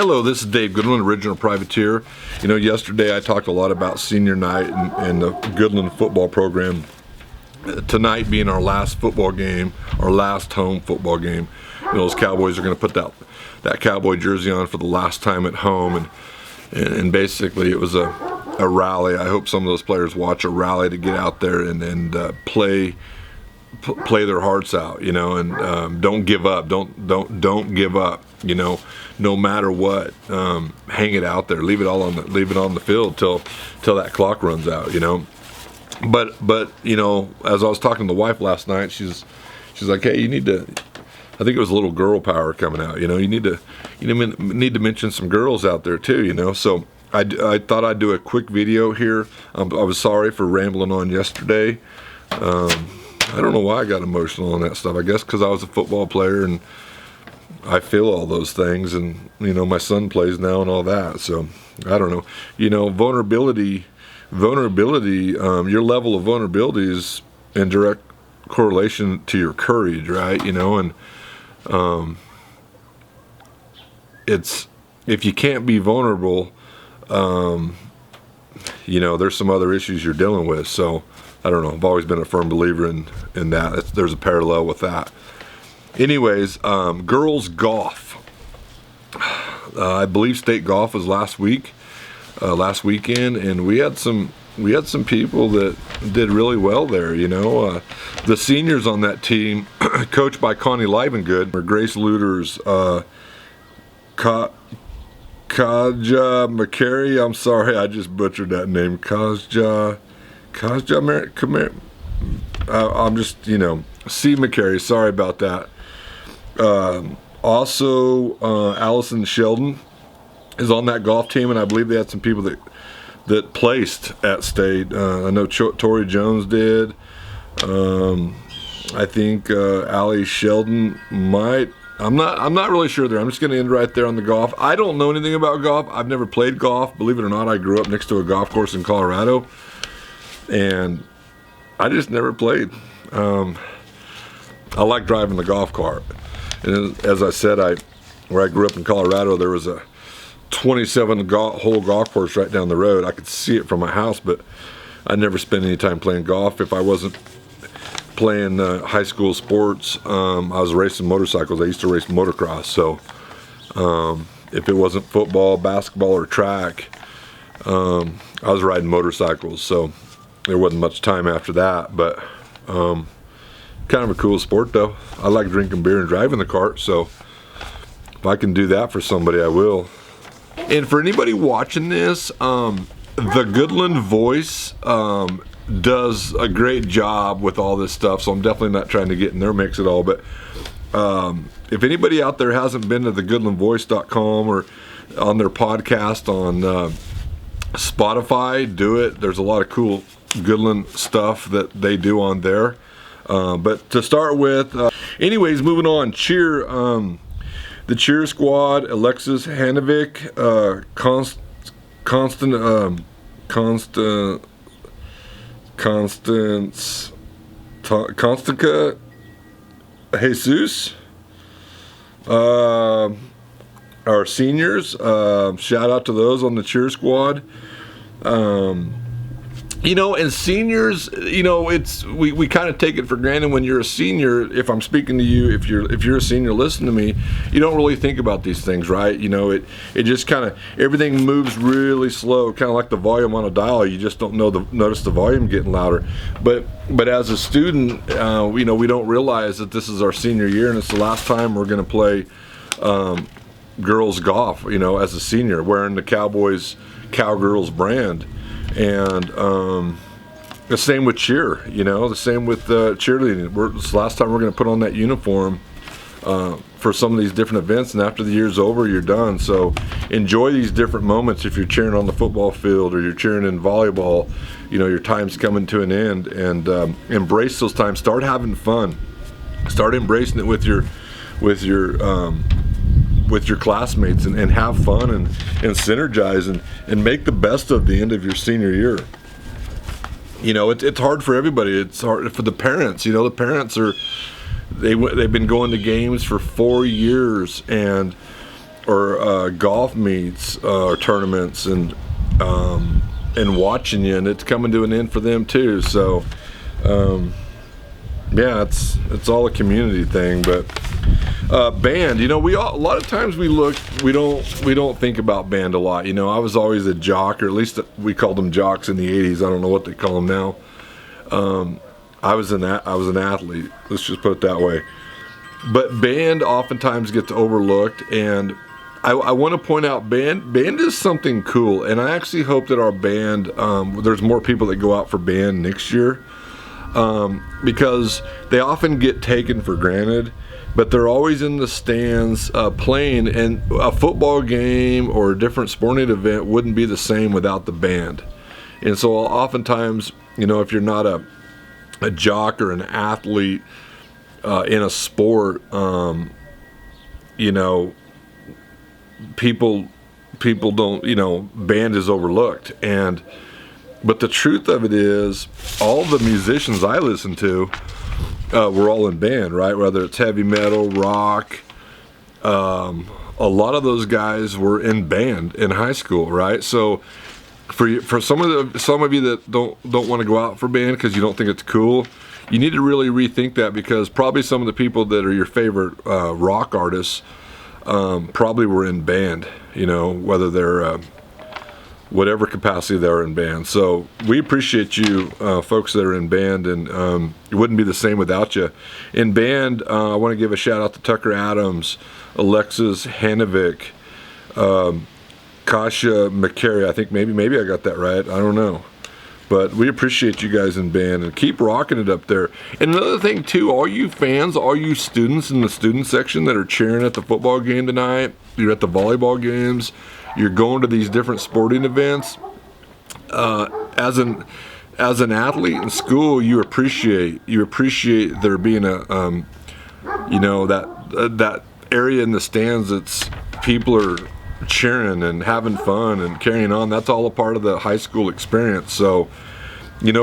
Hello, this is Dave Goodland, original privateer. You know, yesterday I talked a lot about senior night and the Goodland football program. Tonight being our last football game, our last home football game. You know, those Cowboys are going to put that Cowboy jersey on for the last time at home, and basically it was a rally. I hope some of those players watch a rally to get out there and play their hearts out, you know, and don't give up. Don't give up. You know, no matter what, hang it out there. Leave it on the field till that clock runs out. You know, but you know, as I was talking to the wife last night, she's like, hey, you need to. I think it was a little girl power coming out. You know, you need to mention some girls out there too. You know, so I thought I'd do a quick video here. I was sorry for rambling on yesterday. I don't know why I got emotional on that stuff. I guess because I was a football player and I feel all those things, and you know, my son plays now and all that. So I don't know. You know, vulnerability. Your level of vulnerability is in direct correlation to your courage, right? You know, and it's if you can't be vulnerable, you know, there's some other issues you're dealing with. So I don't know. I've always been a firm believer in that. There's a parallel with that. Anyways, girls golf. I believe state golf was last weekend, and we had some people that did really well there. You know, the seniors on that team, coached by Connie Livengood, or Grace Luter's Kaja McCary. I'm sorry, I just butchered that name. Kaja I'm just, you know, C. McCary. Sorry about that. Also, Allison Sheldon is on that golf team, and I believe they had some people that placed at state. I know Tori Jones did. I think Allie Sheldon might. I'm not really sure there. I'm just going to end right there on the golf. I don't know anything about golf. I've never played golf. Believe it or not, I grew up next to a golf course in Colorado, and I just never played. I like driving the golf cart. And as I said, where I grew up in Colorado, there was a 27-hole golf course right down the road. I could see it from my house, but I never spent any time playing golf. If I wasn't playing high school sports, I was racing motorcycles. I used to race motocross. So if it wasn't football, basketball, or track, I was riding motorcycles. So there wasn't much time after that, but kind of a cool sport though. I like drinking beer and driving the cart, so if I can do that for somebody, I will. And for anybody watching this, the Goodland voice does a great job with all this stuff, so I'm definitely not trying to get in their mix at all, but if anybody out there hasn't been to the goodlandvoice.com or on their podcast on Spotify, do it. There's a lot of cool Goodland stuff that they do on there. But to start with, anyways, moving on. Cheer, the cheer squad: Alexis Hanovic, Constanca Jesus, our seniors. Shout out to those on the cheer squad. You know, and seniors, you know, we kind of take it for granted when you're a senior. If I'm speaking to you, if you're a senior, listen to me. You don't really think about these things, right? You know, it just kind of, everything moves really slow, kind of like the volume on a dial. You just don't notice the volume getting louder. But as a student, you know, we don't realize that this is our senior year and it's the last time we're going to play girls golf. You know, as a senior, wearing the Cowgirls brand. And the same with cheer, you know, the same with cheerleading. It's the last time we're going to put on that uniform for some of these different events, and after the year's over, you're done. So enjoy these different moments. If you're cheering on the football field or you're cheering in volleyball, you know, your time's coming to an end, and embrace those times. Start having fun. Start embracing it with your classmates and have fun and synergize and make the best of the end of your senior year. You know, it's hard for everybody. It's hard for the parents. You know, the parents they've been going to games for 4 years, and golf meets or tournaments, and watching you, and it's coming to an end for them too. So yeah, it's all a community thing. But band, a lot of times we don't think about band a lot. I was always a jock, or at least we called them jocks in the 80s. I don't know what they call them now. I was an athlete, let's just put it that way. But band oftentimes gets overlooked, and I want to point out band is something cool, and I actually hope that our band, there's more people that go out for band next year, because they often get taken for granted, but they're always in the stands playing, and a football game or a different sporting event wouldn't be the same without the band. And so oftentimes, if you're not a jock or an athlete in a sport, people don't, band is overlooked. But the truth of it is, all the musicians I listen to were all in band, right? Whether it's heavy metal, rock, a lot of those guys were in band in high school, right? So for some of you that don't want to go out for band because you don't think it's cool, you need to really rethink that, because probably some of the people that are your favorite rock artists probably were in band, whether they're whatever capacity they're in band. So we appreciate you folks that are in band, and it wouldn't be the same without you. In band, I want to give a shout out to Tucker Adams, Alexis Hanovic, Kasha McCary. I think maybe I got that right. I don't know. But we appreciate you guys in band, and keep rocking it up there. And another thing too, all you fans, all you students in the student section that are cheering at the football game tonight, you're at the volleyball games, you're going to these different sporting events. As an athlete in school, you appreciate there being a that area in the stands that's people are cheering and having fun and carrying on. That's all a part of the high school experience. So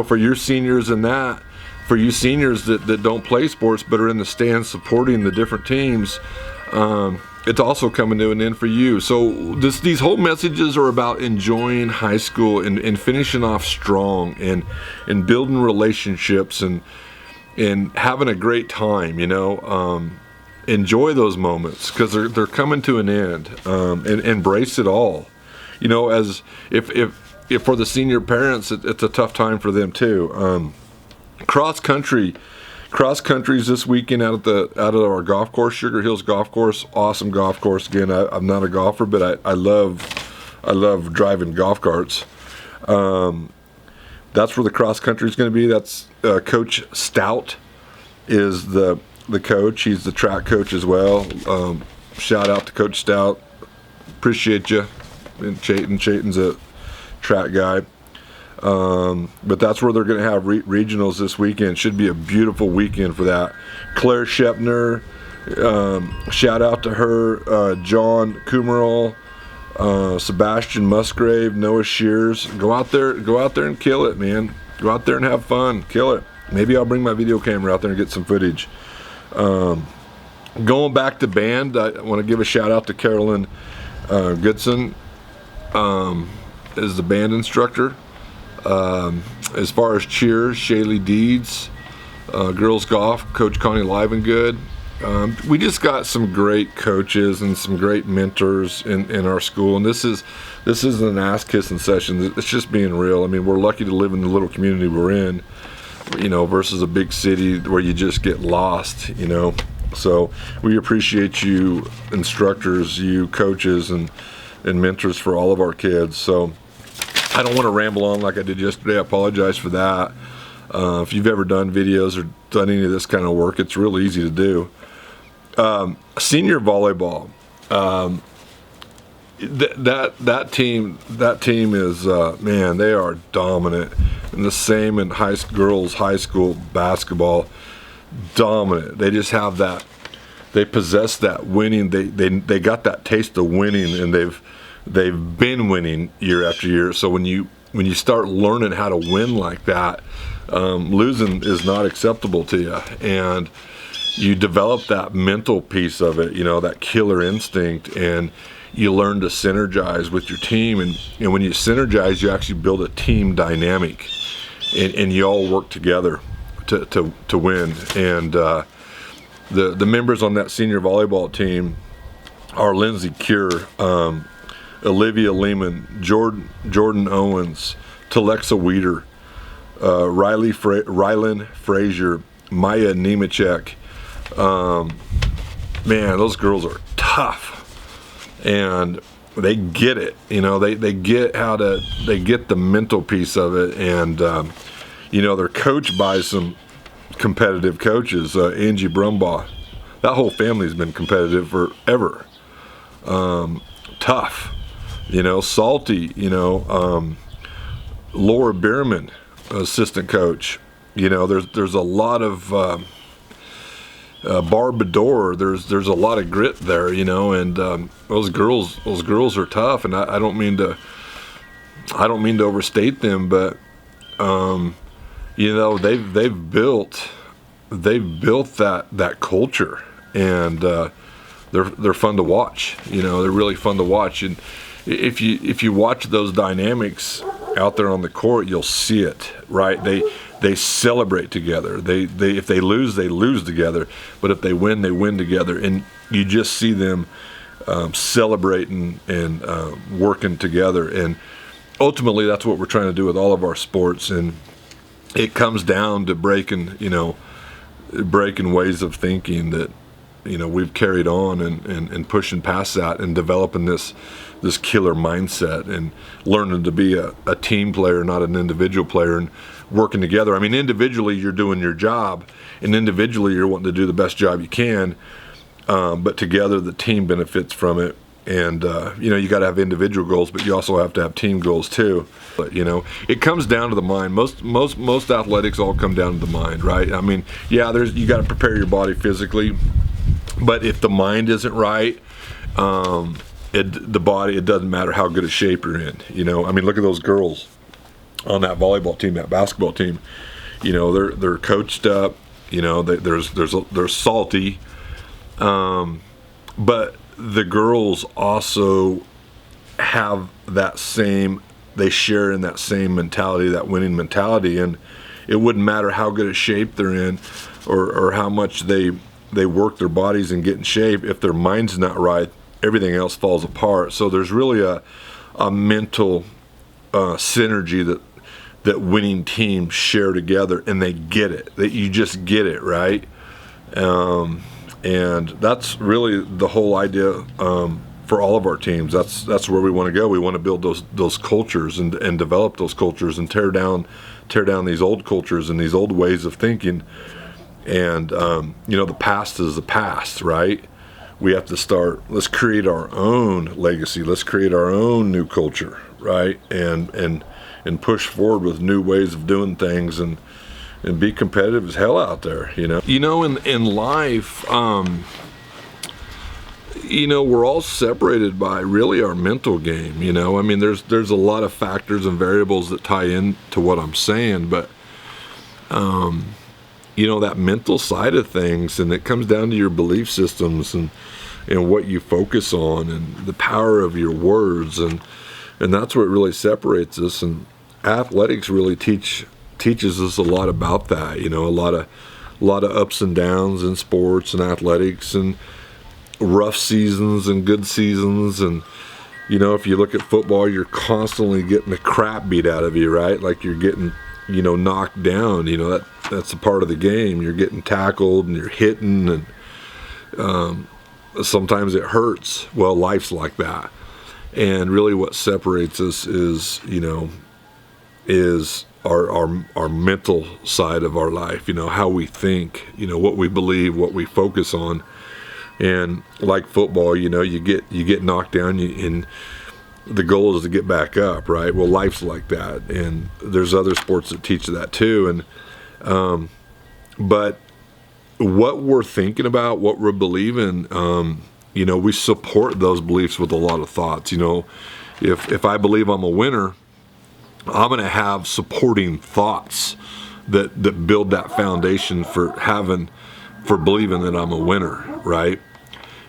for your seniors for you seniors that don't play sports but are in the stands supporting the different teams, it's also coming to an end for you. So these whole messages are about enjoying high school and finishing off strong and building relationships and having a great time. Enjoy those moments, because they're coming to an end, and embrace it all. As if for the senior parents, it's a tough time for them too. Cross country's this weekend out at our golf course, Sugar Hills Golf Course. Awesome golf course. Again, I'm not a golfer, but I love driving golf carts. That's where the cross country is going to be. That's Coach Stout is the coach. He's the track coach as well. Shout out to Coach Stout. Appreciate you. And Chayton's a track guy. But that's where they're going to have regionals this weekend. Should be a beautiful weekend for that. Claire Shepner, shout out to her. John Kumerall, Sebastian Musgrave, Noah Shears. Go out there and kill it, man. Go out there and have fun. Kill it. Maybe I'll bring my video camera out there and get some footage. Going back to band, I want to give a shout out to Carolyn Goodson, is the band instructor. As far as cheers, Shaylee Deeds, girls golf, Coach Connie Livengood. We just got some great coaches and some great mentors in our school, and this is an ass kissing session. It's just being real. I mean, we're lucky to live in the little community we're in, versus a big city where you just get lost, So we appreciate you instructors, you coaches, and mentors for all of our kids. So I don't want to ramble on like I did yesterday. I apologize for that. If you've ever done videos or done any of this kind of work, it's real easy to do. Senior volleyball. That team is man, they are dominant. And the same in girls high school basketball, dominant. They just have that. They possess that winning. They got that taste of winning, and they've been winning year after year. So when you start learning how to win like that, losing is not acceptable to you. And you develop that mental piece of it, that killer instinct, and you learn to synergize with your team. And when you synergize, you actually build a team dynamic, and you all work together to win. And the members on that senior volleyball team are Lindsay Cure, Olivia Lehman, Jordan Owens, Telexa Weeder, Rylan Frazier, Maya Nemechek. Man, those girls are tough, and they get it. They get they get the mental piece of it, and they're coached by some competitive coaches. Angie Brumbaugh, that whole family's been competitive forever. Tough, salty. Laura Bierman, assistant coach. There's a lot of Barb Bador. There's a lot of grit there, and those girls are tough. And I don't mean to overstate them, but they've built that culture, and they're fun to watch. They're really fun to watch. And if you watch those dynamics out there on the court, you'll see it, right? They celebrate together. They if they lose together, but if they win together, and you just see them celebrating and working together. And ultimately, that's what we're trying to do with all of our sports. And it comes down to breaking ways of thinking that we've carried on, and pushing past that, and developing this killer mindset, and learning to be a team player, not an individual player, and working together. I mean, individually you're doing your job, and individually you're wanting to do the best job you can, but together the team benefits from it. And you got to have individual goals, but you also have to have team goals too. But it comes down to the mind. Most athletics all come down to the mind, right? I mean, yeah, you got to prepare your body physically, but if the mind isn't right, it doesn't matter how good a shape you're in. I mean, look at those girls on that volleyball team, that basketball team. They're coached up. They're salty, but the girls also have that same. They share in that same mentality, that winning mentality, and it wouldn't matter how good a shape they're in, or how much they work their bodies and get in shape. If their mind's not right, everything else falls apart. So there's really a mental synergy that winning teams share together, and they get it. That you just get it, right? And that's really the whole idea for all of our teams. That's where we want to go. We want to build those cultures and develop those cultures, and tear down these old cultures and these old ways of thinking. And the past is the past, right? We have to start. Let's create our own legacy. Let's create our own new culture, right? And push forward with new ways of doing things, and be competitive as hell out there. In life, we're all separated by really our mental game. I mean, there's a lot of factors and variables that tie in to what I'm saying, but that mental side of things, and it comes down to your belief systems and what you focus on, and the power of your words, and that's what really separates us. And athletics really teaches us a lot about that. A lot of ups and downs in sports and athletics, and rough seasons and good seasons. And if you look at football, you're constantly getting the crap beat out of you, right? Like you're getting knocked down. That's a part of the game. You're getting tackled, and you're hitting, and sometimes it hurts. Well, life's like that. And really what separates us is our mental side of our life, how we think, what we believe, what we focus on. And like football, you get knocked down, and the goal is to get back up, right? Well, life's like that, and there's other sports that teach that too. And but what we're thinking about, what we're believing, we support those beliefs with a lot of thoughts. If I believe I'm a winner, I'm going to have supporting thoughts that build that foundation for having for believing that I'm a winner, right?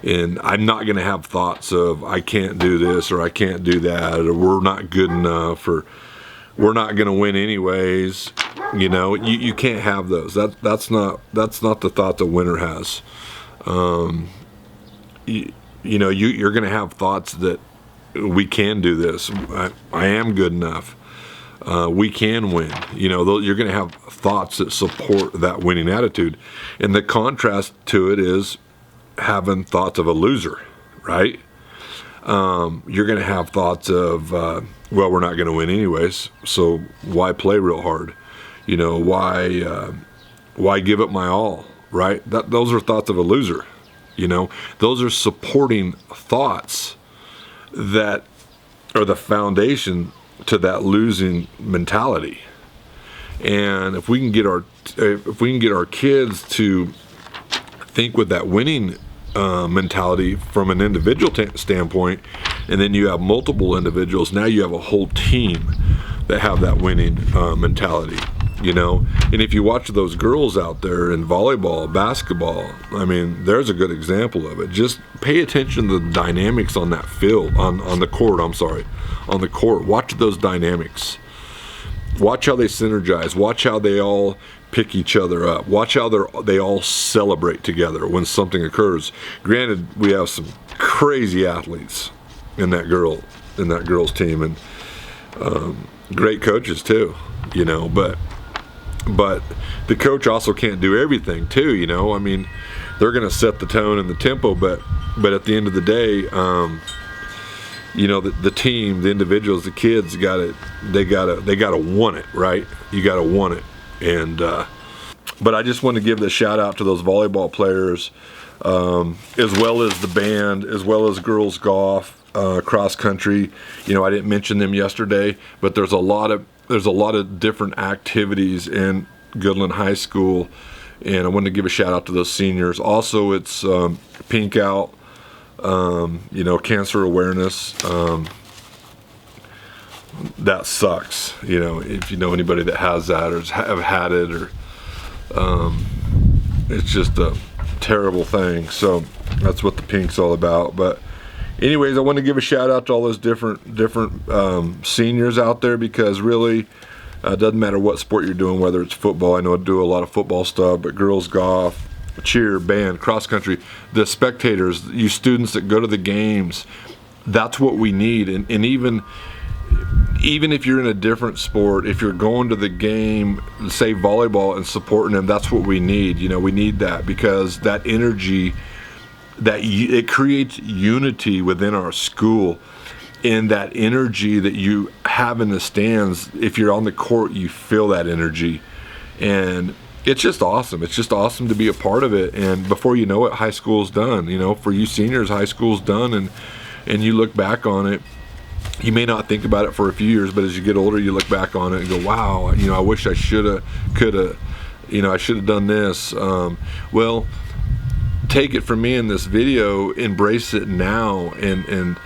And I'm not going to have thoughts of I can't do this or I can't do that or we're not good enough or we're not going to win anyways. You know, you can't have those. That's not the thought the winner has. You're going to have thoughts that we can do this. I am good enough. We can win. You know, you're going to have thoughts that support that winning attitude. And the contrast to it is having thoughts of a loser, right? You're going to have thoughts of, well, we're not going to win anyways, so why play real hard? You know, why give it my all, right? Those are thoughts of a loser. You know, those are supporting thoughts that are the foundation to that losing mentality. And if we can get our kids to think with that winning mentality from an individual standpoint, and then you have multiple individuals, now you have a whole team that have that winning mentality, you know. And if you watch those girls out there in volleyball, basketball, I mean, there's a good example of it. Just pay attention to the dynamics on that field, on the court, on the court. Watch those dynamics. Watch how they synergize. Watch how they all pick each other up. Watch how they all celebrate together when something occurs. Granted, we have some crazy athletes in that girls team, and great coaches too, you know. But the coach also can't do everything too, you know. I mean, they're going to set the tone and the tempo, but at the end of the day, you know, the team, the individuals, the kids they gotta want it, right? You gotta want it. And but I just want to give the shout out to those volleyball players, as well as the band, as well as girls golf, cross country. You know, I didn't mention them yesterday, but there's a lot of different activities in Goodland High School, and I wanted to give a shout out to those seniors. Also, it's Pink Out, you know, cancer awareness. That sucks, you know, if you know anybody that has that or have had it, or it's just a terrible thing. So that's what the Pink's all about. But anyways, I want to give a shout out to all those different seniors out there, because really it doesn't matter what sport you're doing, whether it's football. I know I do a lot of football stuff, but girls golf, cheer, band, cross country, the spectators, you students that go to the games, that's what we need. And even if you're in a different sport, if you're going to the game, say volleyball, and supporting them, that's what we need. You know, we need that, because that energy, it creates unity within our school. And that energy that you have in the stands, if you're on the court, you feel that energy. And it's just awesome. It's just awesome to be a part of it. And before you know it, high school's done. You know, for you seniors, high school's done. And you look back on it. You may not think about it for a few years, but as you get older, you look back on it and go, wow, you know, I wish I shoulda, coulda, you know, I should have done this. Well, take it from me in this video, embrace it now, and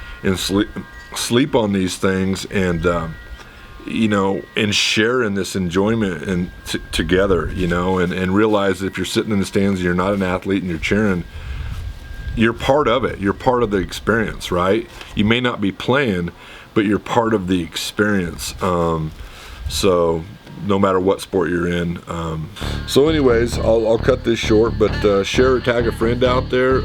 sleep on these things, and you know, and share in this enjoyment and together, you know, and realize that if you're sitting in the stands and you're not an athlete and you're cheering, you're part of it. You're part of the experience, right? You may not be playing, but you're part of the experience. So no matter what sport you're in. So anyways, I'll cut this short, but share or tag a friend out there.